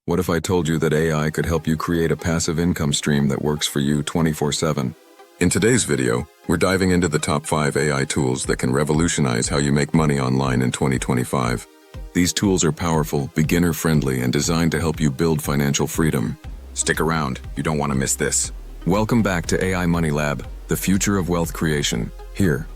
What if I told you that AI could help you create a passive income stream that works for you 24/7? In today's video, we're diving into the top 5 AI tools that can revolutionize how you make money online in 2025. These tools are powerful, beginner-friendly, and designed to help you build financial freedom. Stick around, you don't want to miss this. Welcome back to AI Money Lab, the future of wealth creation. Here,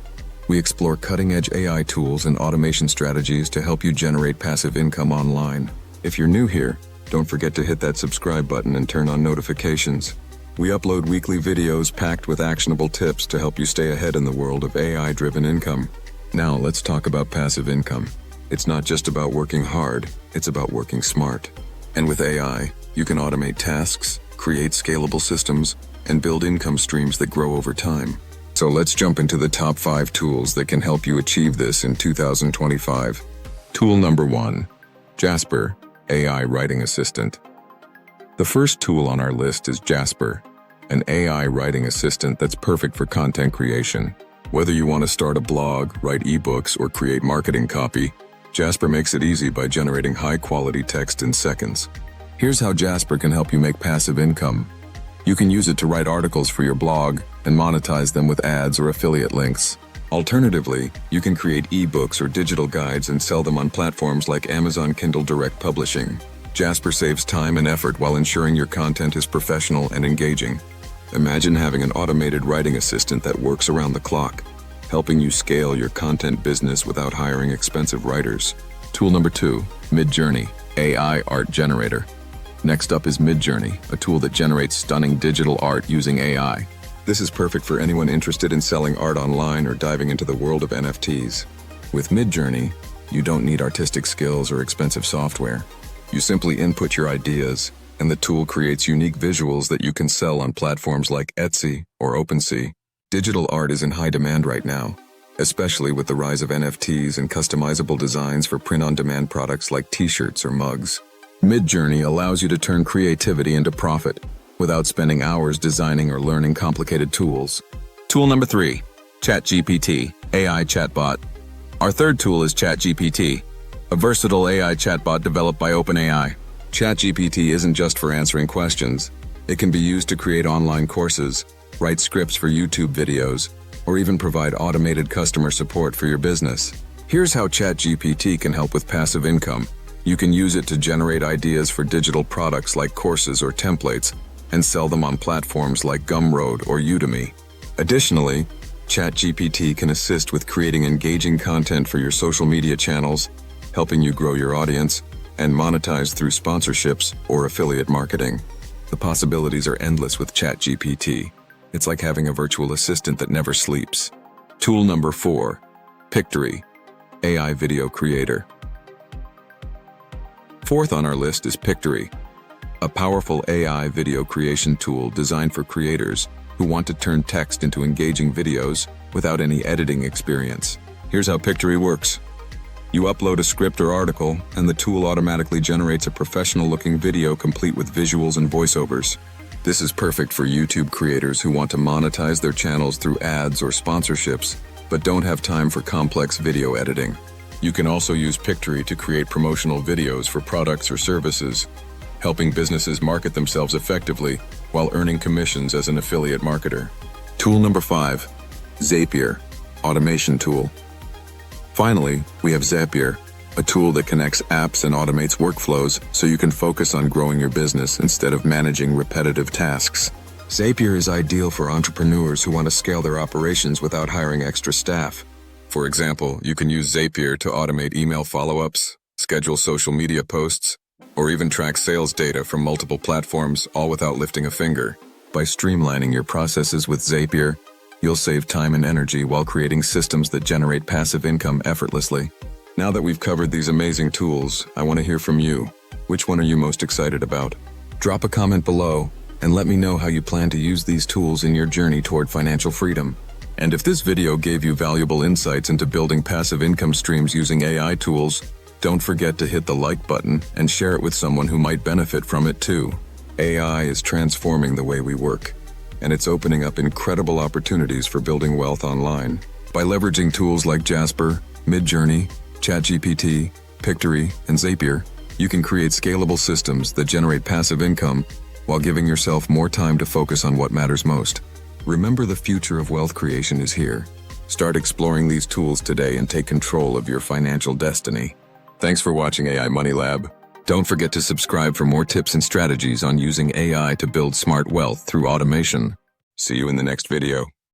we explore cutting-edge AI tools and automation strategies to help you generate passive income online. If you're new here, don't forget to hit that subscribe button and turn on notifications. We upload weekly videos packed with actionable tips to help you stay ahead in the world of AI-driven income. Now let's talk about passive income. It's not just about working hard, it's about working smart. And with AI, you can automate tasks, create scalable systems, and build income streams that grow over time. So let's jump into the top 5 tools that can help you achieve this in 2025. Tool number 1, Jasper, AI Writing Assistant. The first tool on our list is Jasper, an AI writing assistant that's perfect for content creation. Whether you want to start a blog, write ebooks, or create marketing copy, Jasper makes it easy by generating high-quality text in seconds. Here's how Jasper can help you make passive income. You can use it to write articles for your blog and monetize them with ads or affiliate links. Alternatively, you can create ebooks or digital guides and sell them on platforms like Amazon Kindle Direct Publishing. Jasper saves time and effort while ensuring your content is professional and engaging. Imagine having an automated writing assistant that works around the clock, helping you scale your content business without hiring expensive writers. Tool number 2, MidJourney, AI Art Generator. Next up is MidJourney, a tool that generates stunning digital art using AI. This is perfect for anyone interested in selling art online or diving into the world of NFTs. With MidJourney, you don't need artistic skills or expensive software. You simply input your ideas, and the tool creates unique visuals that you can sell on platforms like Etsy or OpenSea. Digital art is in high demand right now, especially with the rise of NFTs and customizable designs for print-on-demand products like t-shirts or mugs. MidJourney allows you to turn creativity into profit without spending hours designing or learning complicated tools. Tool number 3, ChatGPT, AI Chatbot. Our third tool is ChatGPT, a versatile AI chatbot developed by OpenAI. ChatGPT isn't just for answering questions. It can be used to create online courses, write scripts for YouTube videos, or even provide automated customer support for your business. Here's how ChatGPT can help with passive income. You can use it to generate ideas for digital products like courses or templates and sell them on platforms like Gumroad or Udemy. Additionally, ChatGPT can assist with creating engaging content for your social media channels, helping you grow your audience and monetize through sponsorships or affiliate marketing. The possibilities are endless with ChatGPT. It's like having a virtual assistant that never sleeps. Tool number 4, Pictory, AI Video Creator. Fourth on our list is Pictory, a powerful AI video creation tool designed for creators who want to turn text into engaging videos without any editing experience. Here's how Pictory works. You upload a script or article, and the tool automatically generates a professional-looking video complete with visuals and voiceovers. This is perfect for YouTube creators who want to monetize their channels through ads or sponsorships, but don't have time for complex video editing. You can also use Pictory to create promotional videos for products or services, helping businesses market themselves effectively while earning commissions as an affiliate marketer. Tool number 5, Zapier, automation tool. Finally, we have Zapier, a tool that connects apps and automates workflows so you can focus on growing your business instead of managing repetitive tasks. Zapier is ideal for entrepreneurs who want to scale their operations without hiring extra staff. For example, you can use Zapier to automate email follow-ups, schedule social media posts, or even track sales data from multiple platforms, all without lifting a finger. By streamlining your processes with Zapier, you'll save time and energy while creating systems that generate passive income effortlessly. Now that we've covered these amazing tools, I want to hear from you. Which one are you most excited about? Drop a comment below and let me know how you plan to use these tools in your journey toward financial freedom. And if this video gave you valuable insights into building passive income streams using AI tools, don't forget to hit the like button and share it with someone who might benefit from it too. AI is transforming the way we work, and it's opening up incredible opportunities for building wealth online. By leveraging tools like Jasper, MidJourney, ChatGPT, Pictory, and Zapier, You can create scalable systems that generate passive income while giving yourself more time to focus on what matters most. Remember, the future of wealth creation is here. Start exploring these tools today and take control of your financial destiny. Thanks for watching AI Money Lab. Don't forget to subscribe for more tips and strategies on using AI to build smart wealth through automation. See you in the next video.